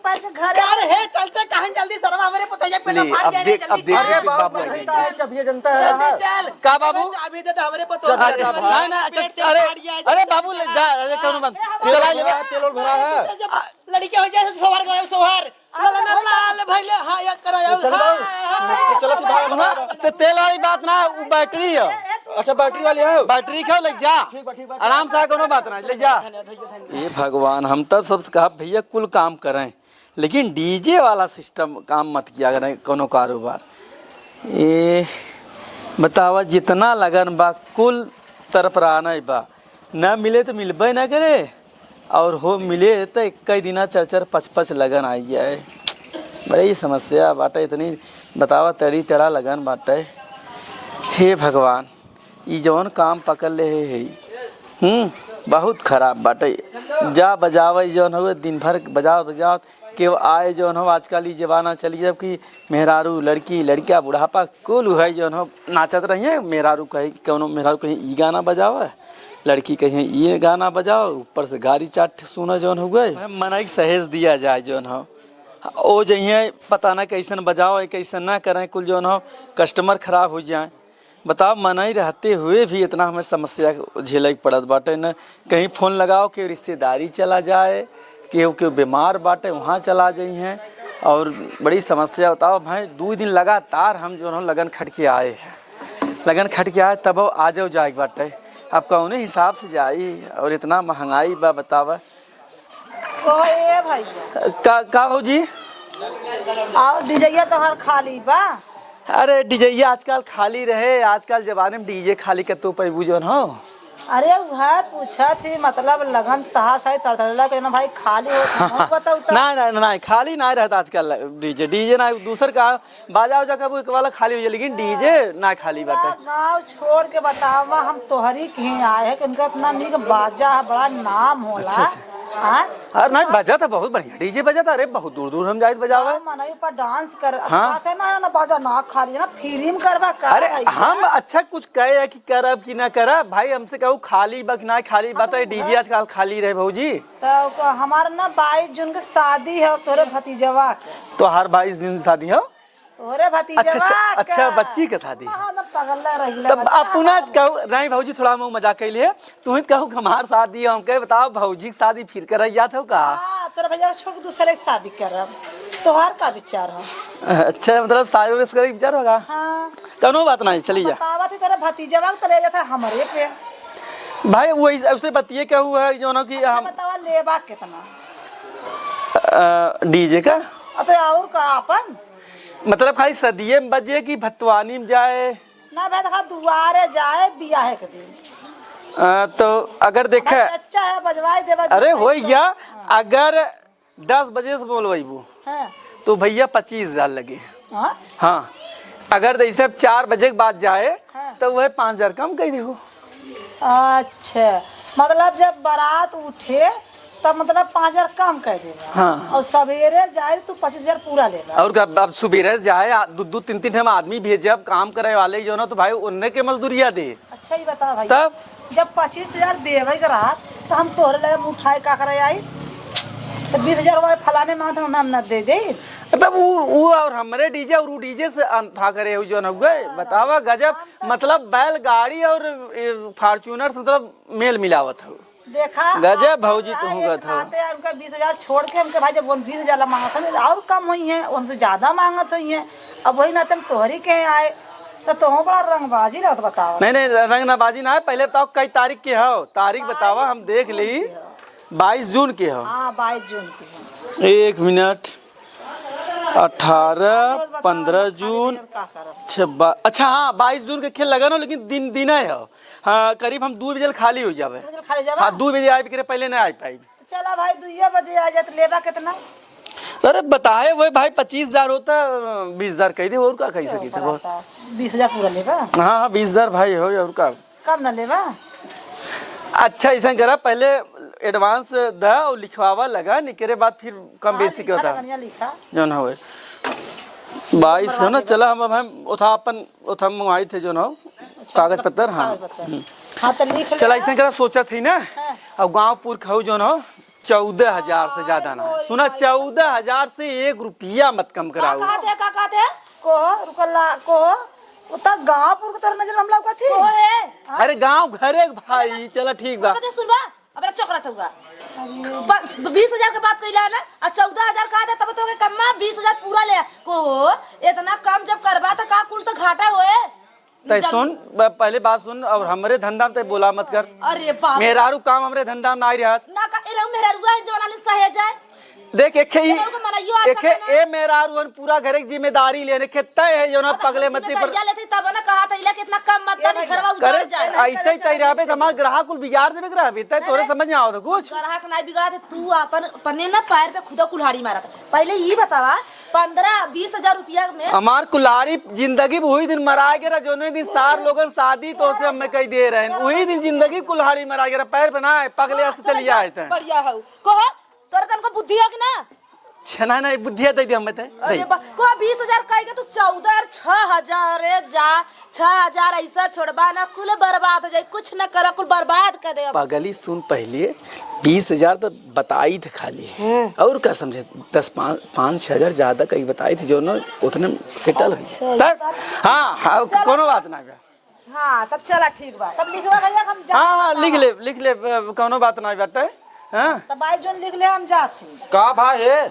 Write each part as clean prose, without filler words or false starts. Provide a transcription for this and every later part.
पैर के घर यार है चलते कहां जल्दी सरवा हमारे पतैया पेट में फाड़ जाए जल्दी अरे बाबू जब ये जनता है जल्दी चल का बाबू चाबी दे हमारे पतैया अरे बाबू जा कौन बंद चला ले तेल और भरा है लड़की हो जाए सोहर गए सोहर लाल भइले हां या कराओ चलो तू भाग तो तेल वाली बात ना वो बैटरी है। अच्छा बैटरी वाली है बैटरी खाओ ले जा आराम से कोनो बात ना ले जा। ये भगवान हम तब सबसे कहा भैया कुल काम करें लेकिन डीजे वाला सिस्टम काम मत किया करें कोनो कारोबार। ये बतावा जितना लगन बा कुल तरफ रहना बा ना मिले तो मिलबे ना करे और हो मिले तो कई दिना 4-4-5-5 लगन आई जाए। बड़ी समस्या बाटे इतनी बतावा तड़ी तड़ा लगन बाटे। हे भगवान ये जौन काम पकड़ ले है बहुत खराब बाटे। जा बजावे जौन हो दिन भर बजाओ के आए जौन हो आजकल ये जमाना चली जब कि मेहरारू लड़की लड़का बुढ़ापा कुल है जौन हो नाचत रहिए। मेहरारू कहीं कौनो मेहरारू कहीं ई गाना बजावे लड़की कहीं ये गाना बजाओ ऊपर से गाड़ी चाट सुना जौन हो गए मन सहेज दिया जाए जौन हो ओ जइए पता ना कैसन बजाओ कैसन ना करें कुल जौन हो कस्टमर खराब हो जाए। बताओ मनाई रहते हुए भी इतना हमें समस्या झेले पड़त बाटे न। कहीं फ़ोन लगाओ कि रिश्तेदारी चला जाए केहू बीमार बाटे वहाँ चला जाइए और बड़ी समस्या। बताओ भाई 2 दिन लगातार हम जो है लगन खट के आए हैं लगन खट के आए तब आ जाओ जाए बाटे अब कौन हिसाब से जाई और इतना महंगाई बा बतावा भैया का भौजी आओ डीजे तो हर खाली बा। अरे डीजे आजकल खाली रहे आजकल जमाने में डीजे खाली का तो पैबू जो हो। अरे वह पूछा थी मतलब लगन तहा सही तड़तड़ला के ना भाई खाली हो बताऊ तो ना खाली ना रहता आजकल डीजे ना दूसर का बाजा उजा का एक वाला खाली हो जाए लेकिन डीजे ना खाली बाटे। गाँव छोड़ के बतावा हम तोहरी कहीं आए हैं इनका इतना निक बाजा है बड़ा नाम होला। अच्छा अरे नहीं बजा था बहुत बढ़िया डीजे बजा था। अरे बहुत दूर दूर हम जाए बजावा मनाई पर डांस कर हाँ? बात है ना बाजा ना खाली ना फिल्म करवा का अरे हम अच्छा कुछ कहे कि करब कि ना करब भाई हमसे कहू खाली बा कि ना खाली बात है डीजे आजकल खाली रहे भौजी। तो हमारा ना 22 जून के शादी है तोरे भतीजवा के। तो हर 22 दिन शादी हो तोरे भतीजवा अच्छा बच्ची के शादी पगला रही तब आप पुनः कहू नहीं भौजी थोड़ा हम मजाक कर लिए तुम्हें कहू हमार शादी हम कहे बताओ भौजी की शादी फिर कर जात हो का तोरे भैया छोड़ के दूसरे शादी करब तोहार का विचार है। अच्छा मतलब सारे विचार होगा हाँ कौनो बात नहीं चली जा बतावा थी तोरे भतीजवा के ले जाता हमारे पे भाई वो ऐसे बतिए क्या हुआ है जो ना कि हम बतावा लेबा कितना डीजे का अते और का अपन मतलब खाली सदिये में बजे कि भतवानी में जाए ना भाई देखा दुआरे जाए बियाह के दिन तो अगर देखे अच्छा है बजवाई देवा अरे हो गया अगर 10 बजे से बोलबू हाँ तो भैया 25,000 लगे। हाँ हाँ अगर जैसे 4 बजे के बाद जाए हाँ। तो वह 5,000 कम कर दे। अच्छा मतलब जब बारात उठे तब मतलब 5,000 कम कर देगा। हाँ। और सवेरे जाए तो 25,000 पूरा लेगा। और अब सुबह जाए 2-3 हम आदमी भेजे अब काम करे वाले जो ना तो भाई उनने के मजदूरिया दे। अच्छा ही बता भाई तब जब 25,000 देवे के रात तो हम तोहरे लगे उठाए का करे आई तो 20,000 रुपये फलाने मांगते नाम न दे दे तब वो और हमारे डीजे और वो डीजे से था करे जो न गए बतावा गजब मतलब बैलगाड़ी और फॉर्च्यूनर से मतलब मेल मिलावत हो देखा गजब भौजी तुम गत हो उनका 20,000 छोड़ के हमके भाई जब 20,000 मांगत और कम हुई है हमसे ज्यादा मांगत हुई है। अब वही ना तुम तोहरी के आए तो बड़ा रंगबाजी लगता बताओ। नहीं रंगनाबाजी ना है पहले बताओ कई तारीख के हो तारीख बतावा हम देख ली 22 जून के हो। हाँ 22 जून की 1 मिनट 18 15 जून 26 अच्छा हाँ 22 जून के खेल लगा ना लेकिन दिन है हाँ करीब हम 2 बजे खाली हो जावे। हाँ 2 बजे आए करे पहले नहीं आ पाई। चला भाई 2 बजे आ जाए तो लेबा कितना अरे बताए वो भाई 25,000 होता 20,000 कह दे और का कह सकी थे 20,000 पूरा लेबा। हाँ 20,000 भाई हो और का कब ना लेबा। अच्छा ऐसा करा पहले एडवांस दा और लिखवावा लगा निकरे बाद फिर कम बेसी के होता जो ना हो 22 है ना चला हम उठा अपन उठा मंगवाई थे जो ना कागज पत्तर। हाँ हाँ तो लिख चला इसने करा सोचा थी ना अब गाँव पुर खाऊ जो ना 14,000 से ज्यादा ना है। सुना 14,000 से 1 रुपया मत कम कराओ। का कहते को रुकला को उता गांवपुर के तोर नजर हम लौका थी को है अरे गांव घरे भाई चलो ठीक बा। कहते सुनबा अब चौकरा था 20,000 के बात कइला ना और 14,000 का दे तब तो के कम्मा 20,000 पूरा ले को इतना कम जब करबा त का कुल तो घाटा होए। तय सुन पहले बात सुन और हमरे धंधा में तय बोला मत कर। अरे बाप मेहरारू काम हमरे धंधा में नहीं रहत ना का एरा मेरा रुआ है जवाना ले सहे जाए देख एखे ही एरा को मनाइयो आ एखे ए मेहरारू हन पूरा घरे की जिम्मेदारी लेने के तय है जो ना पगले मत्ती पर या लेते तब ना कहा था इला कितना कम मत नहीं घरवा उजड़ करे जाए। ऐसे ही चाहिए रहबे हमार ग्राहक कुल बिगाड़ देबे रहबे तय तोरे समझ में आवत कुछ। ग्राहक नहीं बिगड़ा थे तू अपन पन्ने ना पैर पे खुदा कुल्हाड़ी मारा था। पहले ये बतावा 15-20,000 रुपया में हमार कुल्हाड़ी जिंदगी वही दिन मरा गया जोने दिन 4 लोगन शादी तो से हमें कही दे रहे हैं वही दिन जिंदगी कुल्हाड़ी मरा गया पैर बनाए पगले से चली आए थे। बढ़िया हो कहो तोरे तन को बुद्धि है कि ना छना ना बुद्धि दे दे हमें ते अरे बा को 20,000 कहेगा तू 14 6,000 रे जा 6,000 ऐसा छोड़बा ना कुल बर्बाद हो जाए कुछ न कर कुल बर्बाद कर दे। पगली सुन पहले 20,000 तो बताई थे खाली और क्या समझे 5-6,000 ज्यादा कहीं बताई थी जो ना उतने सेटल है तब हाँ कोनो बात ना बा। हां तब चला ठीक बा तब लिखवा भैया हम जा हाँ लिख ले कोनो बात ना बेटा। हाँ तब आई जोन लिख ले हम जाते का भाई है?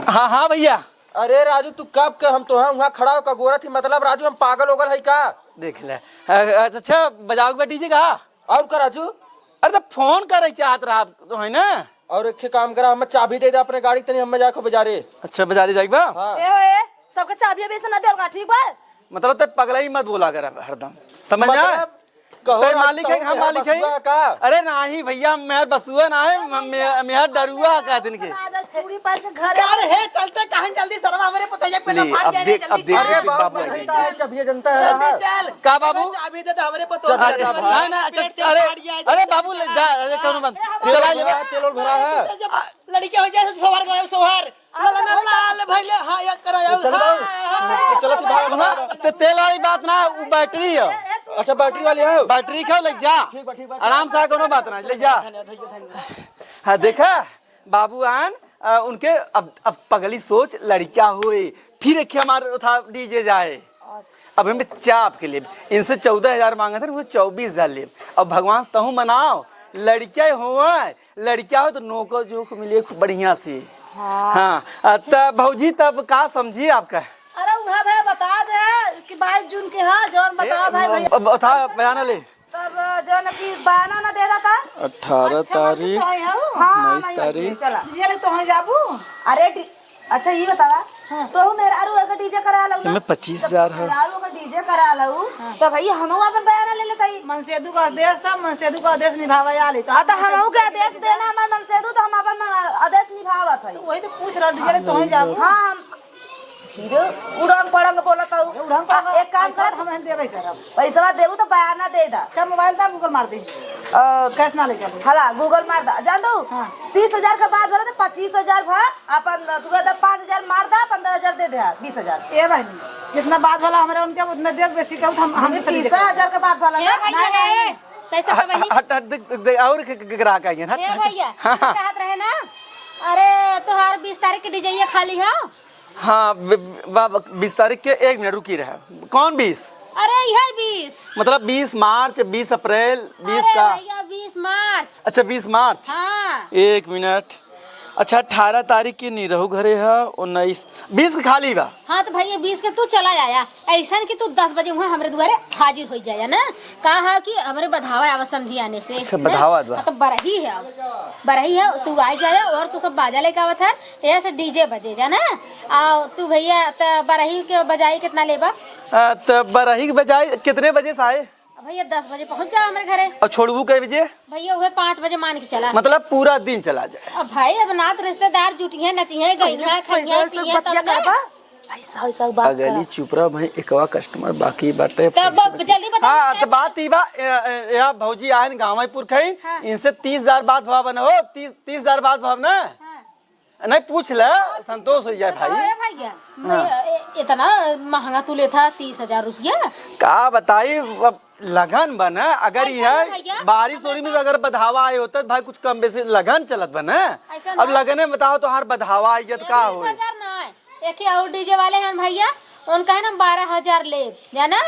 हाँ भैया। अरे राजू तू कब के हम तो वहाँ खड़ा होकर गोरा थी मतलब राजू हम पागल हो गए है का? देख ले अच्छा बजाओ के डीजे का और का राजू? अरे तो फोन करे चाहत रहा तो है ना और एक काम करा हमें चाबी दे दे अपने गाड़ी तनी हम जाके बाजारे। अच्छा बाजारे जाइबा हाँ। ए सबके चाबी बेसन ना देलगा ठीक बा मतलब तो पगला ही मत बोला कर हरदम समझ ना मतलब कहो तो मालिक है हम मालिक है बसुआ का? अरे नहीं भैया मेहर बसुआ ना है मेहर डरुआ का दिन के चूड़ी पहन के घर यार है चलते कहां जल्दी सरवा हमारे पतैया पे ना ले, फाड़ अब दे देख, अब जल्दी देख, अरे देख, बाबू बाबू जनता है चाबी जनता है। जल्दी चल का बाबू? चाबी दे दे हमारे चल, पतोया चल, चल, ना ना अरे बाबू ले जा कौन बंद चला ले तेल और भरा है। लड़के हो जाए सोहर गए सोहर लाल भइले हां या कराया चलो तू भाग। तो तेल वाली बात ना वो बैटरी है अच्छा बैटरी वाली है? बैटरी खाओ ले जा आराम से कोनो बात ना ले जा। हाँ देखा बाबू आन उनके अब पगली सोच लड़कियां हुए फिर एक हमारे था डीजे जाए अब हमें चाप के लिए इनसे 14,000 मांगा था वो 24,000 ले। अब भगवान तहु मनाओ लड़कियां हो तो नौको जो मिले खूब बढ़िया से। हाँ तब भौजी तब का समझिए आपका? अरे उहा भाई बता दे कि 22 जून के हां जोन बता भाई भैया था बयाना ले तब जो न की बयाना ना दे रहा था 18 तारीख हां 19 तारीख ये तो हम जाबू अरे अच्छा ये बतावा तो मेरा आरू का डीजे करा लऊ मैं 25,000 है आरू का डीजे करा लऊ तो भाई हम अपन बयाना ले लेते मनसेदू का आदेश था मनसेदू का आदेश निभावे आले तो तो हम के आदेश देना हमार मनसेदू तो हम अपन आदेश निभावत है वही तो पूछ रहा डीजे तो हम जाबू हां हम फिर उड़ंग पड़ंग बोलत हूं उड़ंग पड़ंग एक काम कर हम देबे करब पैसा देबू तो बयाना दे दा अच्छा मोबाइल दा गूगल मार दे कैश ना ले जा हला गूगल मार दा जान दो हाँ। 30,000 के बाद भरे तो 25,000 भा अपन तुरा दा 5,000 मार दा 15,000 दे दे 20,000 ए भाई जितना बात वाला हमारे उनके उतना देख बेसी कर हम 30,000 के बाद भला ना नहीं कैसे का बनी हट और ग्राहक आएंगे ना ए भैया कहत रहे ना अरे तोहार 20 तारीख के डीजे खाली है हाँ 20 तारीख के 1 मिनट रुकी रहा कौन 20 अरे यह 20 मतलब 20 मार्च 20 अप्रैल 20 अरे का भैया 20 मार्च अच्छा 20 मार्च हाँ 1 मिनट अच्छा 18 तारीख की नहीं रहू घरे है 19 20 खाली बा हाँ तो भैया 20 के तू चला आया ऐसा कि तू 10 बजे वहाँ हमारे द्वारे हाजिर हो जाया ना कहा कि हमारे बधावा आवा समझी आने से अच्छा बधावा बा तो बरही है बरही है तू आ जाया और तो सब बाजा लेके आवत है ऐसे डीजे बजे जा ना आ तू भैया तो बरही के बजाई कितना लेबा तो बरही के बजाय कितने बजे से आए भैया 10 बजे पहुँच जाओ हमारे घरे और छोड़बू कई बजे भैया वह 5 बजे मान के चला मतलब पूरा दिन चला जाए अब भाई अब नात रिश्तेदार जुटिए नचिए गइया खाइए पिए तब ना ऐसा ऐसा बात अगली चुप रहा भाई एकवा कस्टमर बाकी बाटे तब जल्दी बता हाँ तो बात ई बा यहाँ भौजी आयन गाँवपुर खई इनसे 30,000 बात भाव बना हो 30,000 बात भाव ना नहीं पूछ ले संतोष हो जाए भाई भैया इतना महंगा तू लेता 30,000 रुपया का बताई अब लगन बना अगर ऐसा ना ये भैया। बारिश हो रही में अगर बधावा आए होता तो भाई कुछ कम बेसी लगन चलत बना। ऐसा अब ना। लगने बताओ तो हर बधावा आई तो का हो 20,000 ना है। एक ही और डीजे वाले हैं भैया, उनका है ना 12,000 ले जाना।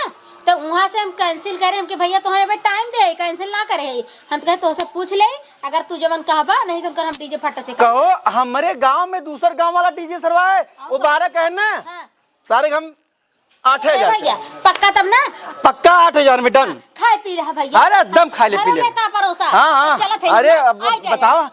तो वहाँ से हम कैंसिल करें हमके भैया तो हमें टाइम दे, कैंसिल ना करे। हम कहे तो से पूछ ले अगर तू जवन कहबा, नहीं तो कर हम डीजे फट से कर। कहो हमारे गांव में दूसर गांव वाला डीजे सरवाए वो 12 कहना हाँ। सारे हम ए 8,000 भैया पक्का तब ना पक्का 8,000 में डन। खाए पी रहा भैया। अरे एकदम खा ले पी ले। घरों में का भरोसा। हाँ चलत हाँ है अरे ना, अब आ जाए। बताओ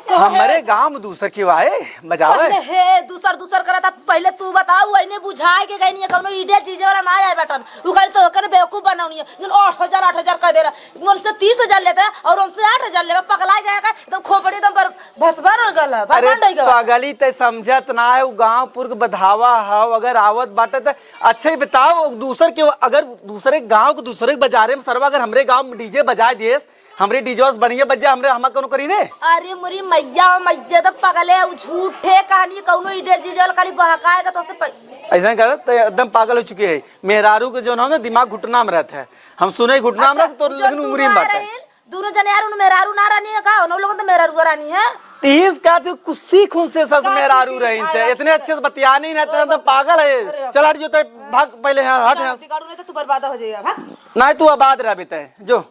हमारे गांव में दूसर क्यों आए बजावे। पहले हे दूसर दूसर करा था, पहले तू बताऊ इने बुझाए के गई कौनो ईडे चीज वाला ना आए बेटन। उ कहले तो ओकर बेवकूफ बनाउनी है। जिन 8,000 कह दे रहा, उनसे 30,000 लेता है और उनसे 8,000 लेबा। पगला गया का एकदम खोपड़ी एकदम पर भसभर हो गला अरे भगवान डई गवा। पागली ते समझत ना है गांव पुर के बधावा है अगर आवत बाटे तो अच्छा ही बताओ दूसर के अगर दूसरे गांव को दूसरे बाजारे में सरवा अगर हमरे गांव में डीजे बजा दिए हमरे डीजे बढ़िया बजा हमरे हम कोनो करी ने। अरे मुरी मैया मैया तो पगले उ झूठे कहानी कौनो ईडे चीज वाला खाली बहकाएगा तो से ऐसा कर तो एकदम पागल हो चुके है मेहरारू के जो ना दिमाग घुटना में रहता है हम सुने घुटना में तो लेकिन उंगली में बात है। दोनों जने यार उन मेहरारू ना रानी है का उन लोगों तो मेहरारू रानी है। 30 का तो कुछ सीख उनसे सस मेहरारू रही थे इतने अच्छे से बतिया नहीं रहते तो पागल है। चल हट जो भाग पहले हट सिखाड़ू नहीं तो तू बर्बाद हो जाएगा। नहीं तू आबाद रह बेटे जो